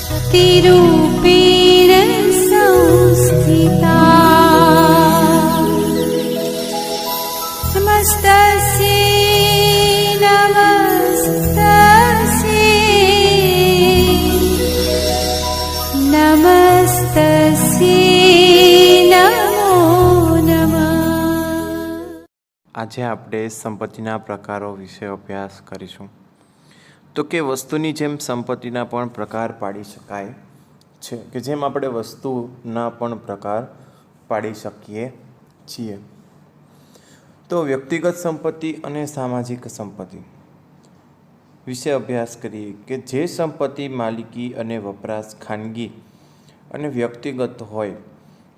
शक्तिरूपेण संस्थिता नमस्तस्यै नमो नमः। આજે આપણે સંપત્તિના પ્રકારો વિશે અભ્યાસ કરીશું. તો કે વસ્તુની જેમ સંપત્તિના પણ પ્રકાર પાડી શકાય છે, કે જેમ આપણે વસ્તુના પણ પ્રકાર પાડી શકીએ છીએ. તો વ્યક્તિગત સંપત્તિ અને સામાજિક સંપત્તિ વિશે અભ્યાસ કરીએ, કે જે સંપત્તિ માલિકી અને વપરાશ ખાનગી અને વ્યક્તિગત હોય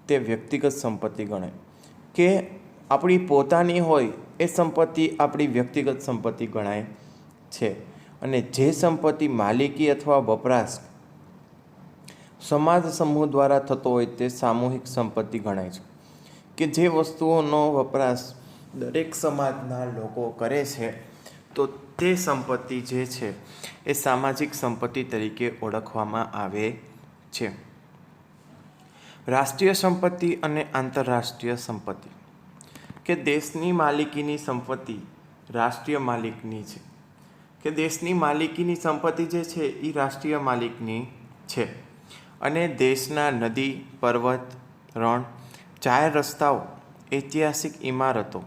તે વ્યક્તિગત સંપત્તિ ગણાય. કે આપણી પોતાની હોય એ સંપત્તિ આપણી વ્યક્તિગત સંપત્તિ ગણાય છે. અને જે સંપત્તિ માલિકી અથવા વપરાશ સમાજ સમૂહ દ્વારા થતો હોય તે સામૂહિક સંપત્તિ ગણાય છે. કે જે વસ્તુઓનો વપરાશ દરેક સમાજના લોકો કરે છે તો તે સંપત્તિ જે છે એ સામાજિક સંપત્તિ તરીકે ઓળખવામાં આવે છે. રાષ્ટ્રીય સંપત્તિ અને આંતરરાષ્ટ્રીય સંપત્તિ, કે દેશની માલિકીની સંપત્તિ રાષ્ટ્રીય માલિકની છે. કે દેશની માલિકીની સંપત્તિ જે છે એ રાષ્ટ્રીય માલિકની છે. અને દેશના નદી, પર્વત, રણ, જાહેર રસ્તાઓ, ઐતિહાસિક ઇમારતો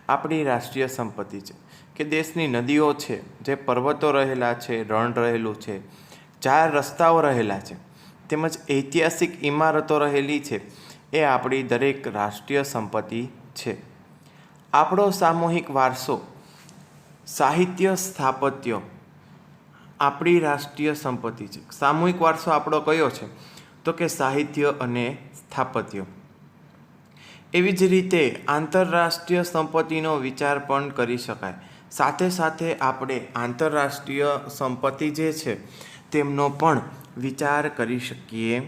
આપણી રાષ્ટ્રીય સંપત્તિ છે. કે દેશની નદીઓ છે, જે પર્વતો રહેલા છે, રણ રહેલું છે, જાહેર રસ્તાઓ રહેલા છે, તેમજ ઐતિહાસિક ઇમારતો રહેલી છે, એ આપણી દરેક રાષ્ટ્રીય સંપત્તિ છે. આપણો સામૂહિક વારસો, સાહિત્ય, સ્થાપત્ય આપણી રાષ્ટ્રીય સંપત્તિ છે. સામૂહિક વારસો આપણો કયો છે? તો કે સાહિત્ય અને સ્થાપત્ય. એવી જ રીતે આંતરરાષ્ટ્રીય સંપત્તિનો વિચાર પણ કરી શકાય. સાથે સાથે આપણે આંતરરાષ્ટ્રીય સંપત્તિ જે છે તેમનો પણ વિચાર કરી શકીએ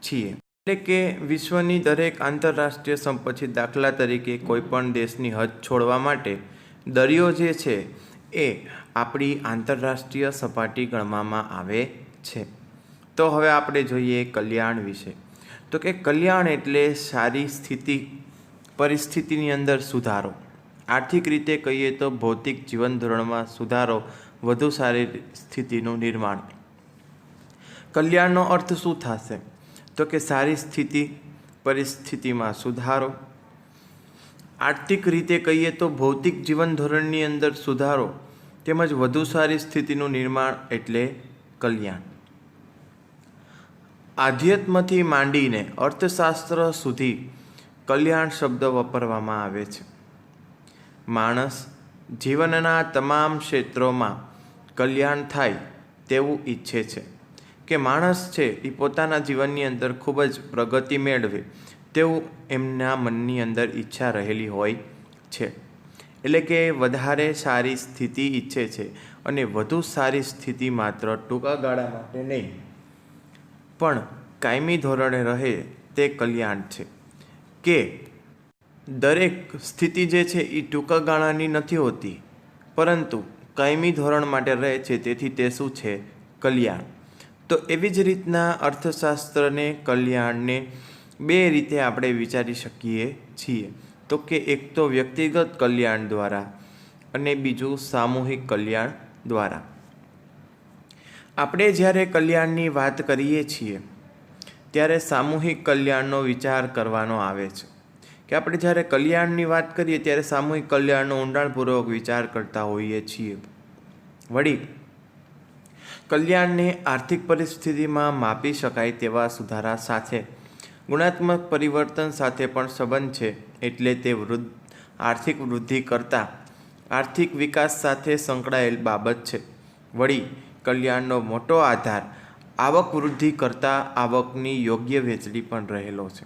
છીએ. એટલે કે વિશ્વની દરેક આંતરરાષ્ટ્રીય સંપત્તિ, દાખલા તરીકે કોઈપણ દેશની હદ છોડવા માટે દરિયો જે છે એ આપણી આંતરરાષ્ટ્રીય સપાટી ગણવામાં આવે છે. તો હવે આપણે જોઈએ કલ્યાણ વિશે. તો કે કલ્યાણ એટલે સારી પરિસ્થિતિની અંદર સુધારો. આર્થિક રીતે કહીએ તો ભૌતિક જીવન ધોરણમાં સુધારો, વધુ સારી સ્થિતિનું નિર્માણ. કલ્યાણનો અર્થ શું થશે? તો કે સારી પરિસ્થિતિમાં સુધારો. આર્થિક રીતે કહીએ તો ભૌતિક જીવન ધોરણની અંદર સુધારો તેમજ વધુ સારી સ્થિતિનું નિર્માણ એટલે કલ્યાણ. આધ્યાત્મથી માંડીને અર્થશાસ્ત્ર સુધી કલ્યાણ શબ્દ વાપરવામાં આવે છે. માણસ જીવનના તમામ ક્ષેત્રોમાં કલ્યાણ થાય તેવું ઈચ્છે છે. કે માણસ છે એ પોતાના જીવનની અંદર ખૂબ જ પ્રગતિ મેળવે તેવું એમના મનની અંદર ઈચ્છા રહેલી હોય છે. એટલે કે વધારે સારી સ્થિતિ ઈચ્છે છે. અને વધુ સારી સ્થિતિ માત્ર ટૂંકા ગાળા માટે નહીં પણ કાયમી ધોરણે રહે તે કલ્યાણ છે. કે દરેક સ્થિતિ જે છે એ ટૂંકા ગાળાની નથી હોતી, પરંતુ કાયમી ધોરણ માટે રહે છે. તેથી તે શું છે? કલ્યાણ. તો એવી જ રીતના અર્થશાસ્ત્રને, કલ્યાણને બે રીતે આપણે વિચારી શકીએ છીએ. તો કે એક તો વ્યક્તિગત કલ્યાણ દ્વારા અને બીજું સામૂહિક કલ્યાણ દ્વારા. આપણે જ્યારે કલ્યાણની વાત કરીએ છીએ ત્યારે સામૂહિક કલ્યાણનો વિચાર કરવાનો આવે છે. કે આપણે જ્યારે કલ્યાણની વાત કરીએ ત્યારે સામૂહિક કલ્યાણનો ઊંડાણપૂર્વક વિચાર કરતા હોઈએ છીએ. વળી કલ્યાણને આર્થિક પરિસ્થિતિમાં માપી શકાય તેવા સુધારા સાથે ગુણાત્મક પરિવર્તન સાથે પણ સંબંધ છે. એટલે તે આર્થિક વૃદ્ધિ કરતાં આર્થિક વિકાસ સાથે સંકળાયેલ બાબત છે. વળી કલ્યાણનો મોટો આધાર આવક વૃદ્ધિ કરતાં આવકની યોગ્ય વહેંચણી પણ રહેલો છે.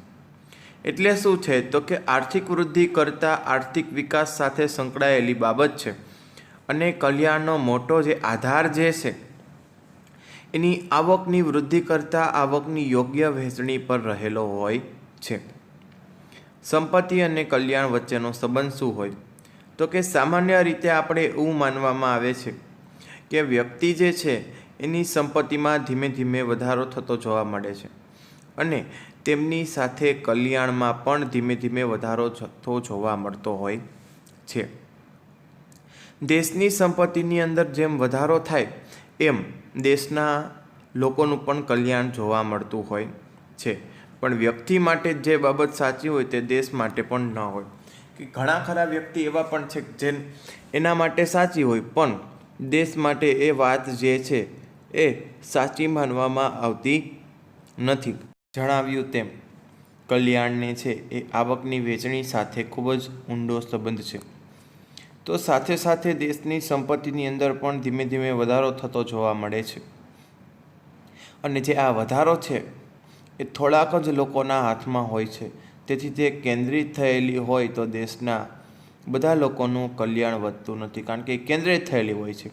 એટલે શું છે? તો કે આર્થિક વૃદ્ધિ કરતાં આર્થિક વિકાસ સાથે સંકળાયેલી બાબત છે. અને કલ્યાણનો મોટો જે આધાર જે છે એની આવકની વૃદ્ધિ કરતાં આવકની યોગ્ય વહેંચણી પર રહેલો હોય છે. સંપત્તિ અને કલ્યાણ વચ્ચેનો સંબંધ શું હોય? તો કે સામાન્ય રીતે આપણે એવું માનવામાં આવે છે કે વ્યક્તિ જે છે એની સંપત્તિમાં ધીમે ધીમે વધારો થતો જોવા મળે છે અને તેમની સાથે કલ્યાણમાં પણ ધીમે ધીમે વધારો થતો જોવા મળતો હોય છે. દેશની સંપત્તિની અંદર જેમ વધારો થાય એમ દેશના લોકોનું પણ કલ્યાણ જોવા મળતું હોય છે. પણ વ્યક્તિ માટે જે બાબત સાચી હોય તે દેશ માટે પણ ન હોય. કે ઘણા ખરા વ્યક્તિ એવા પણ છે જે એના માટે સાચી હોય પણ દેશ માટે એ વાત જે છે એ સાચી માનવામાં આવતી નથી. જણાવ્યું તેમ કલ્યાણને છે એ આવકની વહેંચણી સાથે ખૂબ જ ઊંડો સંબંધ છે. તો સાથે સાથે દેશની સંપત્તિની અંદર પણ ધીમે ધીમે વધારો થતો જોવા મળે છે અને જે આ વધારો છે એ થોડાક જ લોકોના હાથમાં હોય છે. તેથી તે કેન્દ્રિત થયેલી હોય તો દેશના બધા લોકોનું કલ્યાણ વધતું નથી, કારણ કે એ કેન્દ્રિત થયેલી હોય છે.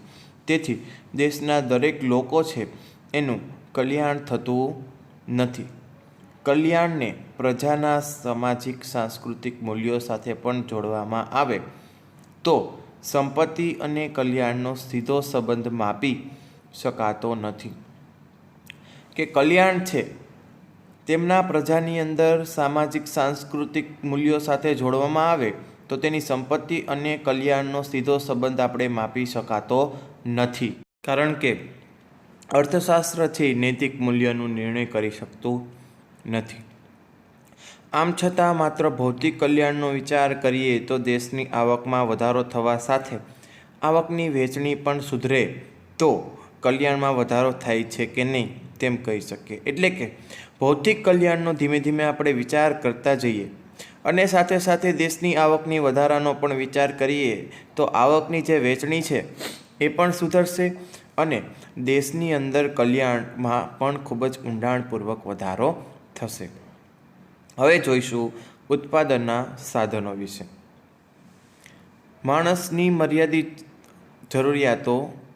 તેથી દેશના દરેક લોકો છે એનું કલ્યાણ થતું નથી. કલ્યાણને પ્રજાના સામાજિક સાંસ્કૃતિક મૂલ્યો સાથે પણ જોડવામાં આવે તો સંપત્તિ અને કલ્યાણનો સીધો સંબંધ માપી શકાતો નથી. કે કલ્યાણ છે તેમના પ્રજાની અંદર સામાજિક સાંસ્કૃતિક મૂલ્યો સાથે જોડવામાં આવે તો તેની સંપત્તિ અને કલ્યાણનો સીધો સંબંધ આપણે માપી શકાતો નથી. કારણ કે અર્થશાસ્ત્ર છે નૈતિક મૂલ્યનું નિર્ણય કરી શકતું નથી. આમ છતાં માત્ર ભૌતિક કલ્યાણનો વિચાર કરીએ તો દેશની આવકમાં વધારો થવા સાથે આવકની વહેંચણી પણ સુધરે તો કલ્યાણમાં વધારો થાય છે કે નહીં તેમ કહી શકીએ. એટલે કે ભૌતિક કલ્યાણનો ધીમે ધીમે આપણે વિચાર કરતા જઈએ અને સાથે સાથે દેશની આવકની વધારાનો પણ વિચાર કરીએ તો આવકની જે વહેંચણી છે એ પણ સુધરશે અને દેશની અંદર કલ્યાણમાં પણ ખૂબ જ ઊંડાણપૂર્વક વધારો થશે. હવે જોઈશું ઉત્પાદનના સાધનો વિશે. માણસની મર્યાદિત જરૂરિયાતો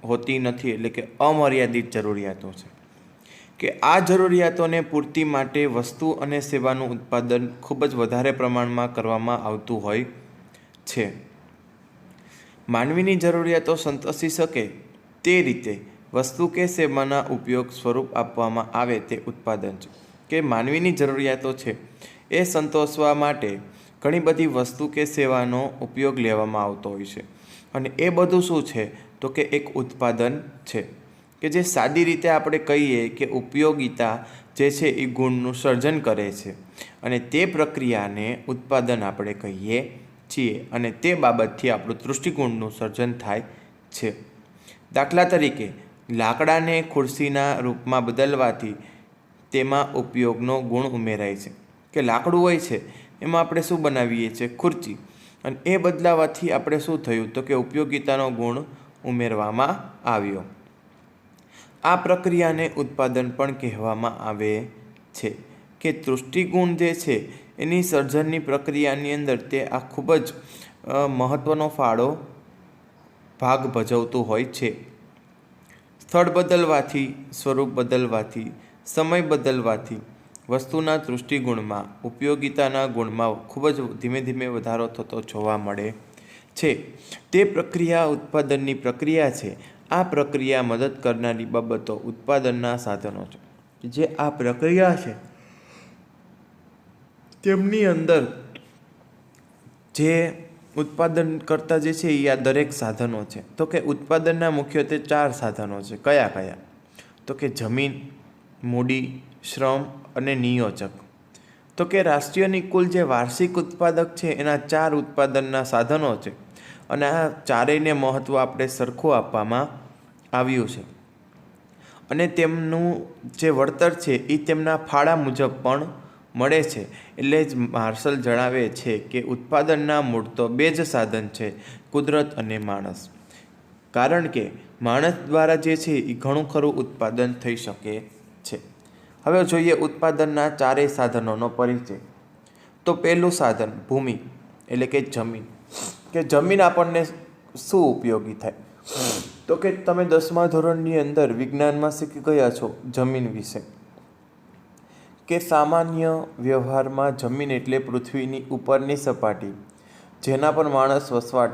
હોતી નથી, એટલે કે અમર્યાદિત જરૂરિયાતો છે. કે આ જરૂરિયાતોને પૂર્તિ માટે વસ્તુ અને સેવાનું ઉત્પાદન ખૂબ જ વધારે પ્રમાણમાં કરવામાં આવતું હોય છે. માનવીની જરૂરિયાતો સંતોષી શકે તે રીતે વસ્તુ કે સેવાના ઉપયોગ સ્વરૂપ આપવામાં આવે તે ઉત્પાદન છે. કે માનવીની જરૂરિયાતો છે એ સંતોષવા માટે ઘણી બધી વસ્તુ કે સેવાનો ઉપયોગ લેવામાં આવતો હોય છે અને એ બધું શું છે તો કે એક ઉત્પાદન છે. કે જે સાદી રીતે આપણે કહીએ કે ઉપયોગિતા જે છે એ ગુણનું સર્જન કરે છે અને તે પ્રક્રિયાને ઉત્પાદન આપણે કહીએ છીએ અને તે બાબતથી આપણું દૃષ્ટિકોણનું સર્જન થાય છે. દાખલા તરીકે લાકડાને ખુરશીના રૂપમાં બદલવાથી તેમાં ઉપયોગનો ગુણ ઉમેરાય છે. કે લાકડું હોય છે એમાં આપણે શું બનાવીએ છીએ? ખુરશી. અને એ બદલાવાથી આપણે શું થયું તો કે ઉપયોગિતાનો ગુણ ઉમેરવામાં આવ્યો. આ પ્રક્રિયાને ઉત્પાદન પણ કહેવામાં આવે છે. કે દૃષ્ટિગુણ જે છે એની સર્જનની પ્રક્રિયાની અંદર તે આ ખૂબ જ મહત્ત્વનો ભાગ ભજવતું હોય છે. સ્થળ બદલવાથી, સ્વરૂપ બદલવાથી, સમય બદલવાથી વસ્તુના દૃષ્ટિગુણમાં, ઉપયોગિતાના ગુણમાં ખૂબ જ ધીમે ધીમે વધારો થતો જોવા મળે છે. તે પ્રક્રિયા ઉત્પાદનની પ્રક્રિયા છે. આ પ્રક્રિયા મદદ કરનારી બાબતો ઉત્પાદનના સાધનો છે. જે આ પ્રક્રિયા છે તેમની અંદર જે ઉત્પાદન કરતા જે છે એ આ દરેક સાધનો છે. તો કે ઉત્પાદનના મુખ્યત્વે 4 સાધનો છે. કયા કયા? તો કે જમીન, મૂડી, શ્રમ અને નિયોજક. તો કે રાષ્ટ્રીયની કુલ જે વાર્ષિક ઉત્પાદક છે એના 4 ઉત્પાદનના સાધનો છે અને આ ચારેયને મહત્ત્વ આપણે સરખું આપવામાં આવ્યું છે અને તેમનું જે વળતર છે એ તેમના ફાળા મુજબ પણ મળે છે. એટલે જ માર્શલ જણાવે છે કે ઉત્પાદનના મૂળ તો 2 જ સાધન છે, કુદરત અને માણસ. કારણ કે માણસ દ્વારા જે છે એ ઘણું ખરું ઉત્પાદન થઈ શકે છે. હવે જોઈએ ઉત્પાદનના 4 સાધનોનો પરિચય. તો પહેલું સાધન ભૂમિ, એટલે કે જમીન. કે જમીન આપણને શું ઉપયોગી થાય? તો કે તમે 10મા ધોરણની અંદર વિજ્ઞાનમાં શીખી ગયા છો જમીન વિશે. કે સામાન્ય વ્યવહારમાં જમીન એટલે પૃથ્વીની ઉપરની સપાટી જેના પર માણસ વસવાટ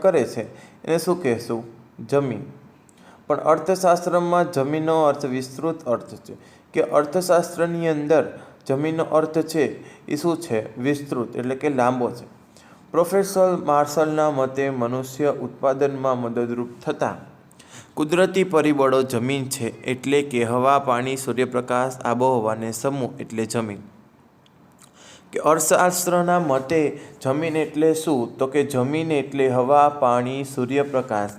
કરે છે એને શું કહેશું? જમીન. પણ અર્થશાસ્ત્રમાં જમીનનો અર્થ વિસ્તૃત અર્થ છે, કે અર્થશાસ્ત્રની અંદર જમીનનો અર્થ છે એ શું છે? વિસ્તૃત, એટલે કે લાંબો છે. પ્રોફેસર માર્શલના મતે મનુષ્ય ઉત્પાદનમાં મદદરૂપ થતા કુદરતી પરિબળો જમીન છે, એટલે કે હવા, પાણી, સૂર્યપ્રકાશ, આબોહવાને સમૂહ એટલે જમીન. કે અર્થશાસ્ત્રના મતે જમીન એટલે શું? તો કે જમીન એટલે હવા, પાણી, સૂર્યપ્રકાશ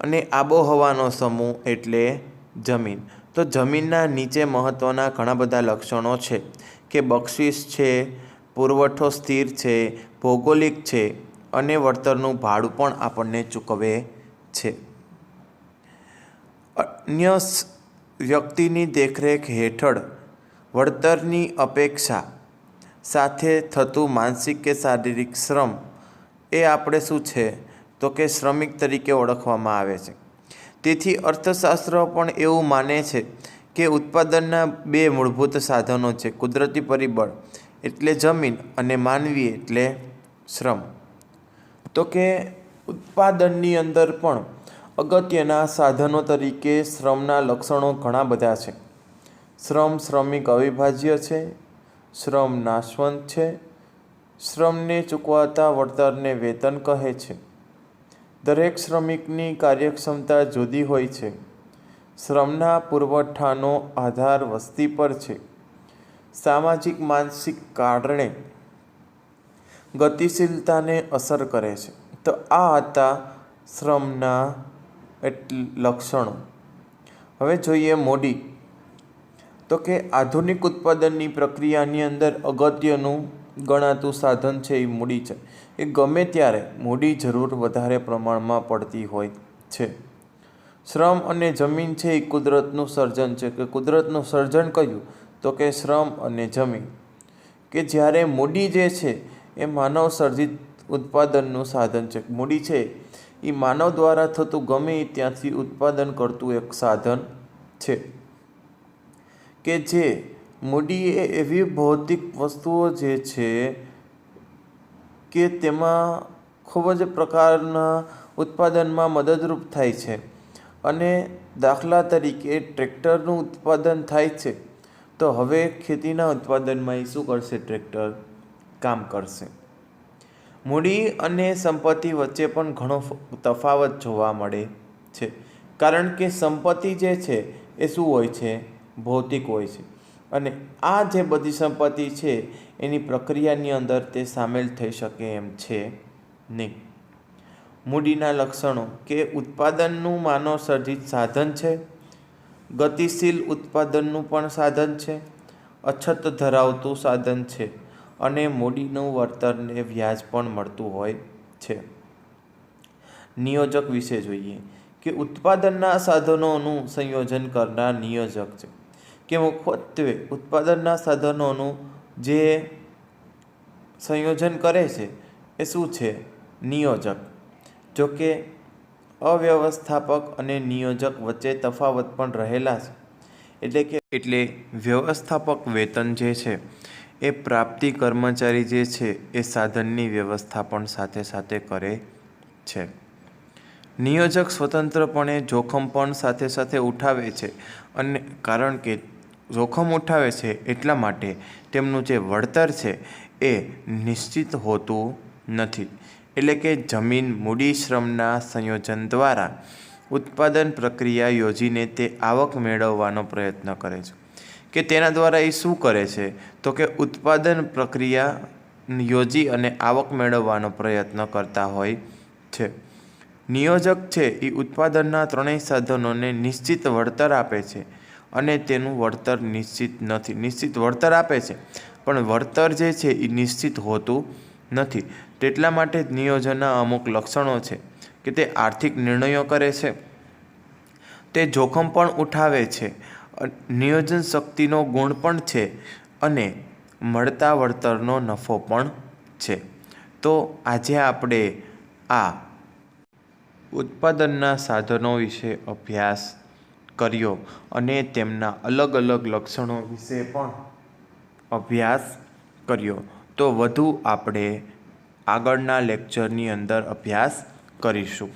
અને આબોહવાનો સમૂહ એટલે જમીન. તો જમીનના નીચે મહત્ત્વના ઘણા બધા લક્ષણો છે, કે બક્ષિસ છે, પુરવઠો સ્થિર છે, ભૌગોલિક છે અને વળતરનું ભાડું પણ આપણને ચૂકવે છે. અન્ય વ્યક્તિની દેખરેખ હેઠળ વળતરની અપેક્ષા સાથે થતું માનસિક કે શારીરિક શ્રમ એ આપણે શું છે? તો કે શ્રમિક તરીકે ઓળખવામાં આવે છે. તેથી અર્થશાસ્ત્ર પણ એવું માને છે કે ઉત્પાદનના બે મૂળભૂત સાધનો છે, કુદરતી પરિબળ એટલે જમીન અને માનવીય એટલે શ્રમ. તો કે ઉત્પાદનની અંદર પણ અગત્યના સાધનો તરીકે શ્રમના લક્ષણો ઘણા બધા છે. શ્રમ શ્રમિક અવિભાજ્ય છે, શ્રમ નાશવંત છે, શ્રમને ચૂકવાતા વળતરને વેતન કહે છે, દરેક શ્રમિકની કાર્યક્ષમતા જુદી હોય છે, શ્રમના પુરવઠાનો આધાર વસ્તી પર છે, સામાજિક માનસિક કારણે ગતિશીલતાને અસર કરે છે. તો આ હતા શ્રમના લક્ષણો. હવે જોઈએ મૂડી. તો કે આધુનિક ઉત્પાદનની પ્રક્રિયાની અંદર અગત્યનું ગણાતું સાધન છે એ મૂડી છે. એ ગમે ત્યારે મૂડી જરૂર વધારે પ્રમાણમાં પડતી હોય છે. શ્રમ અને જમીન છે એ કુદરતનું સર્જન છે, કે કુદરતનું સર્જન કયું? તો કે શ્રમ અને જમીન. કે જ્યારે મૂડી જે છે એ માનવ સર્જિત ઉત્પાદનનું સાધન છે. મૂડી છે એ માનવ દ્વારા થતું ગમે ત્યાંથી ઉત્પાદન કરતું એક સાધન છે. કે જે મૂડી એ એવી ભૌતિક વસ્તુઓ જે છે કે તેમાં ખૂબ જ પ્રકારના ઉત્પાદનમાં મદદરૂપ થાય છે. અને દાખલા તરીકે ટ્રેક્ટરનું ઉત્પાદન થાય છે, તો હવે ખેતીના ઉત્પાદનમાં એ શું કરશે? ટ્રેક્ટર કામ કરશે. મૂડી અને સંપત્તિ વચ્ચે પણ ઘણો તફાવત જોવા મળે છે, કારણ કે સંપત્તિ જે છે એ શું હોય છે? ભૌતિક હોય છે. અને આ જે બધી સંપત્તિ છે એની પ્રક્રિયાની અંદર તે સામેલ થઈ શકે એમ છે નહીં. મૂડીના લક્ષણો, કે ઉત્પાદનનું માનવ સર્જિત સાધન છે, ગતિશીલ ઉત્પાદનનું પણ સાધન છે, અછત ધરાવતું સાધન છે અને મૂડીનું વળતરને વ્યાજ પણ મળતું હોય છે. નિયોજક વિશે જોઈએ, કે ઉત્પાદનના સાધનોનું સંયોજન કરનાર નિયોજક છે. કે મુખ્યત્વે ઉત્પાદનના સાધનોનું જે સંયોજન કરે છે એ શું છે? નિયોજક. જો કે અવ્યવસ્થાપક અને નિયોજક વચ્ચે તફાવત પણ રહેલા છે. એટલે વ્યવસ્થાપક વેતન જે છે એ પ્રાપ્તિ કર્મચારી જે છે એ સાધનની વ્યવસ્થા પણ સાથે સાથે કરે છે. નિયોજક સ્વતંત્રપણે જોખમ પણ સાથે સાથે ઉઠાવે છે, અને કારણ કે જોખમ ઉઠાવે છે એટલા માટે તેમનું જે વળતર છે એ નિશ્ચિત હોતું નથી. એટલે કે જમીન મૂડી શ્રમના સંયોજન દ્વારા ઉત્પાદન પ્રક્રિયા યોજીને તે આવક મેળવવાનો પ્રયત્ન કરે છે. કે તેના દ્વારા એ શું કરે છે? તો કે ઉત્પાદન પ્રક્રિયા યોજી અને આવક મેળવવાનો પ્રયત્ન કરતા હોય છે. નિયોજક છે એ ઉત્પાદનના ત્રણેય સાધનોને નિશ્ચિત વળતર આપે છે, અને તેનું વળતર નિશ્ચિત નથી. નિશ્ચિત વળતર આપે છે, પણ વળતર જે છે એ નિશ્ચિત હોતું નથી. તેટલા માટે જ નિયોજનના અમુક લક્ષણો છે, કે તે આર્થિક નિર્ણયો કરે છે, તે જોખમ પણ ઉઠાવે છે, નિયોજન શક્તિનો ગુણ પણ છે, અને મળતા વળતરનો નફો પણ છે. તો આજે આપણે આ ઉત્પાદનના સાધનો વિશે અભ્યાસ કર્યો અને તેમના અલગ અલગ લક્ષણો વિશે પણ અભ્યાસ કર્યો. તો વધુ આપણે આગળના લેક્ચરની અંદર અભ્યાસ કરીશું.